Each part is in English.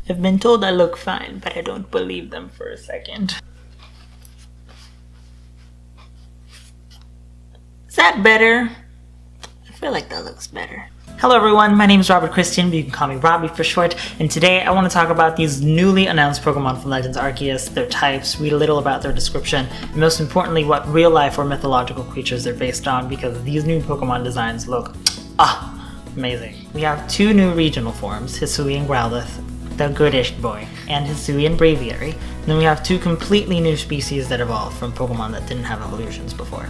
I've been told I look fine, but I don't believe them for a second. Is that better? I feel like that looks better. Hello everyone, my name is Robert Christian, but you can call me Robbie for short, and today I want to talk about these newly announced Pokemon from Legends Arceus, their types, read a little about their description, and most importantly what real life or mythological creatures they're based on, because these new Pokemon designs look amazing. We have two new regional forms, Hisuian Growlithe, the goodish boy, and Hisuian Braviary. And then we have two completely new species that evolved from Pokemon that didn't have evolutions before.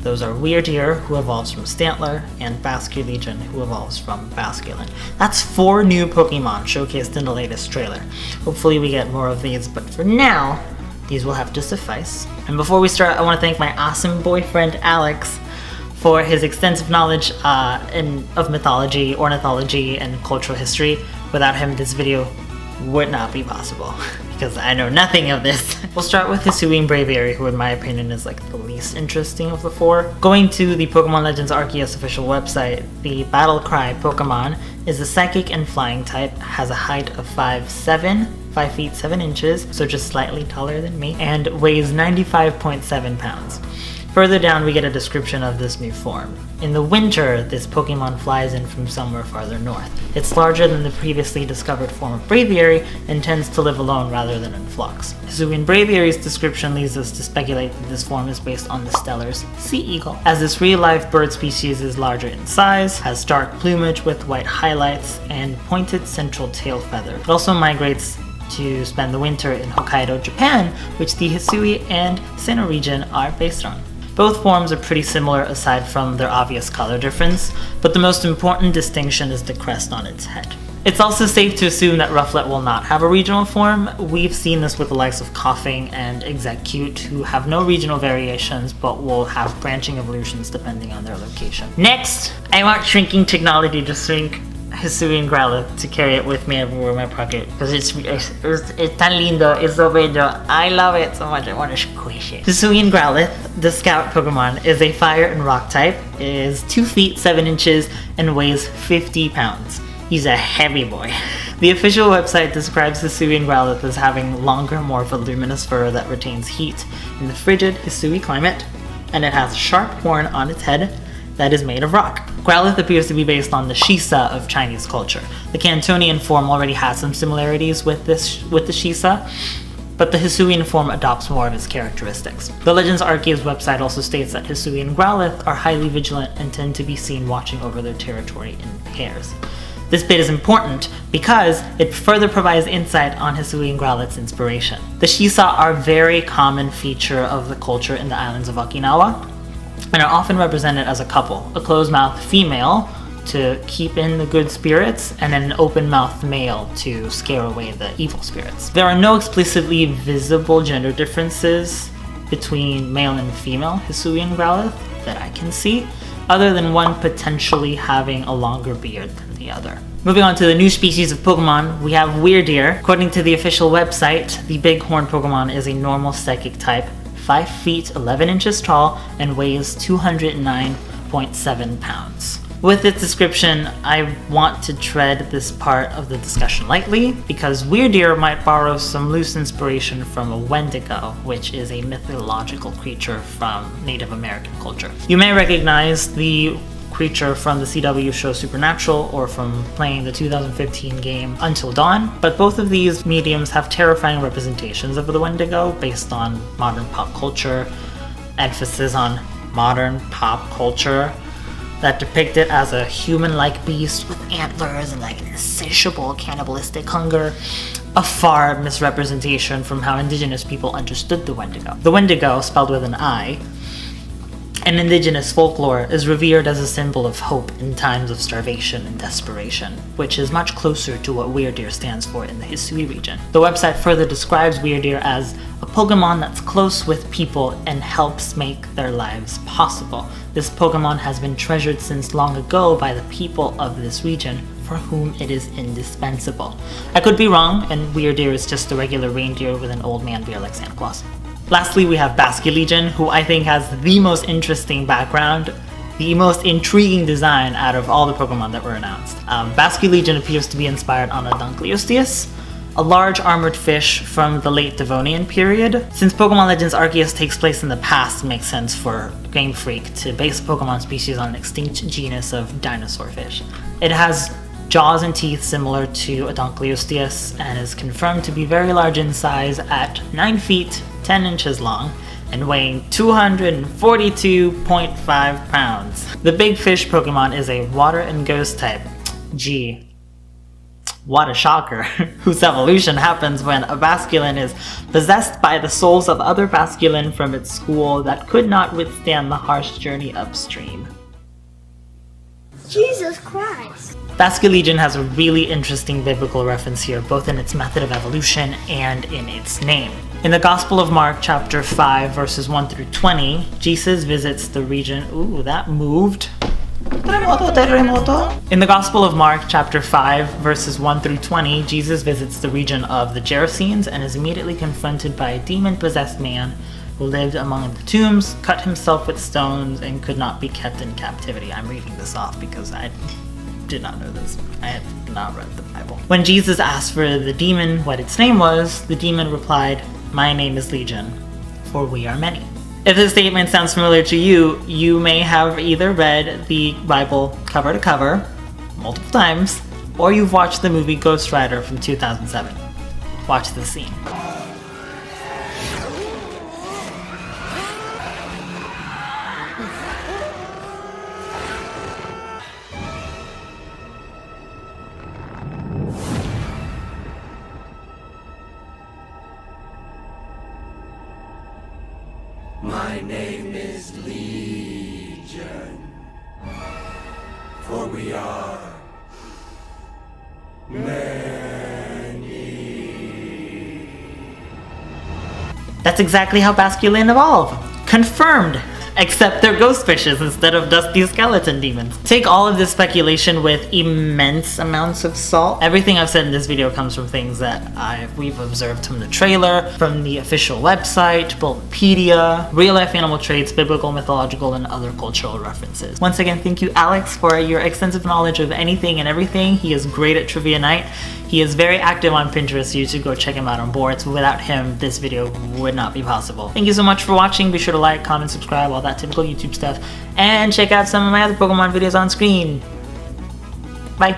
Those are Wyrdeer, who evolves from Stantler, and Basculegion, who evolves from Basculin. That's 4 new Pokemon showcased in the latest trailer. Hopefully we get more of these, but for now, these will have to suffice. And before we start, I want to thank my awesome boyfriend, Alex, for his extensive knowledge of mythology, ornithology, and cultural history. Without him, this video would not be possible, because I know nothing of this. We'll start with Hisuian Braviary, who in my opinion is like the least interesting of the 4. Going to the Pokemon Legends Arceus official website, the Battle Cry Pokemon is a psychic and flying type, has a height of 5 feet 7 inches, so just slightly taller than me, and weighs 95.7 pounds. Further down we get a description of this new form. In the winter, this Pokemon flies in from somewhere farther north. It's larger than the previously discovered form of Braviary and tends to live alone rather than in flocks. Hisuian Braviary's description leads us to speculate that this form is based on the Stellar's sea eagle, as this real-life bird species is larger in size, has dark plumage with white highlights, and pointed central tail feather. It also migrates to spend the winter in Hokkaido, Japan, which the Hisui and Sinnoh region are based on. Both forms are pretty similar aside from their obvious color difference, but the most important distinction is the crest on its head. It's also safe to assume that Rufflet will not have a regional form. We've seen this with the likes of Coughing and Execute, who have no regional variations but will have branching evolutions depending on their location. Next, I want shrinking technology to shrink Hisuian Growlithe to carry it with me everywhere in my pocket, because it's tan lindo, it's so bello. I love it so much, I want to squish it. Hisuian Growlithe, the scout Pokemon, is a fire and rock type, is 2 feet 7 inches, and weighs 50 pounds. He's a heavy boy. The official website describes Hisuian Growlithe as having longer, more voluminous fur that retains heat in the frigid Hisui climate, and it has a sharp horn on its head that is made of rock. Growlithe appears to be based on the Shisa of Chinese culture. The Cantonian form already has some similarities with the Shisa, but the Hisuian form adopts more of its characteristics. The Legends Arceus website also states that Hisui and Growlithe are highly vigilant and tend to be seen watching over their territory in pairs. This bit is important because it further provides insight on Hisui and Growlithe's inspiration. The Shisa are a very common feature of the culture in the islands of Okinawa, and are often represented as a couple, a closed-mouthed female to keep in the good spirits, and an open-mouthed male to scare away the evil spirits. There are no explicitly visible gender differences between male and female Hisuian Growlithe that I can see, other than one potentially having a longer beard than the other. Moving on to the new species of Pokemon, we have Wyrdeer. According to the official website, the bighorn Pokemon is a normal psychic type, 5 feet 11 inches tall, and weighs 209.7 pounds. With its description, I want to tread this part of the discussion lightly, because Wyrdeer might borrow some loose inspiration from a Wendigo, which is a mythological creature from Native American culture. You may recognize the creature from the CW show Supernatural, or from playing the 2015 game Until Dawn, but both of these mediums have terrifying representations of the Wendigo based on modern pop culture, emphasis on modern pop culture that depict it as a human-like beast with antlers and like an insatiable cannibalistic hunger, a far misrepresentation from how indigenous people understood the Wendigo. The Wendigo, spelled with an I, in indigenous folklore, is revered as a symbol of hope in times of starvation and desperation, which is much closer to what Wyrdeer stands for in the Hisui region. The website further describes Wyrdeer as a Pokemon that's close with people and helps make their lives possible. This Pokemon has been treasured since long ago by the people of this region, for whom it is indispensable. I could be wrong, and Wyrdeer is just a regular reindeer with an old man beard like Santa Claus. Lastly, we have Basculegion, who I think has the most interesting background, the most intriguing design out of all the Pokemon that were announced. Basculegion appears to be inspired on a Dunkleosteus, a large armored fish from the late Devonian period. Since Pokemon Legends Arceus takes place in the past, it makes sense for Game Freak to base a Pokemon species on an extinct genus of dinosaur fish. It has jaws and teeth similar to Odontocleosteus and is confirmed to be very large in size at 9 feet 10 inches long and weighing 242.5 pounds. The big fish Pokemon is a water and ghost type. Gee, what a shocker, whose evolution happens when a Basculin is possessed by the souls of other Basculin from its school that could not withstand the harsh journey upstream. Jesus Christ! Basculegion has a really interesting biblical reference here, both in its method of evolution and in its name. In the Gospel of Mark, chapter 5, verses 1 through 20, Jesus visits the region... Ooh, that moved. In the Gospel of Mark, chapter 5, verses 1 through 20, Jesus visits the region of the Gerasenes and is immediately confronted by a demon-possessed man who lived among the tombs, cut himself with stones, and could not be kept in captivity. I'm reading this off because I did not know this. I had not read the Bible. When Jesus asked for the demon what its name was, the demon replied, "My name is Legion, for we are many." If this statement sounds familiar to you, you may have either read the Bible cover to cover multiple times, or you've watched the movie Ghost Rider from 2007. Watch this scene. My name is Legion, for we are many. That's exactly how Basculin evolve. Confirmed! Except they're ghost fishes instead of dusty skeleton demons. Take all of this speculation with immense amounts of salt. Everything I've said in this video comes from things that we've observed from the trailer, from the official website, Bulbapedia, real-life animal traits, biblical, mythological, and other cultural references. Once again, thank you, Alex, for your extensive knowledge of anything and everything. He is great at Trivia Night. He is very active on Pinterest. You should go check him out on boards. Without him, this video would not be possible. Thank you so much for watching. Be sure to like, comment, subscribe, all that typical YouTube stuff. And check out some of my other Pokemon videos on screen. Bye.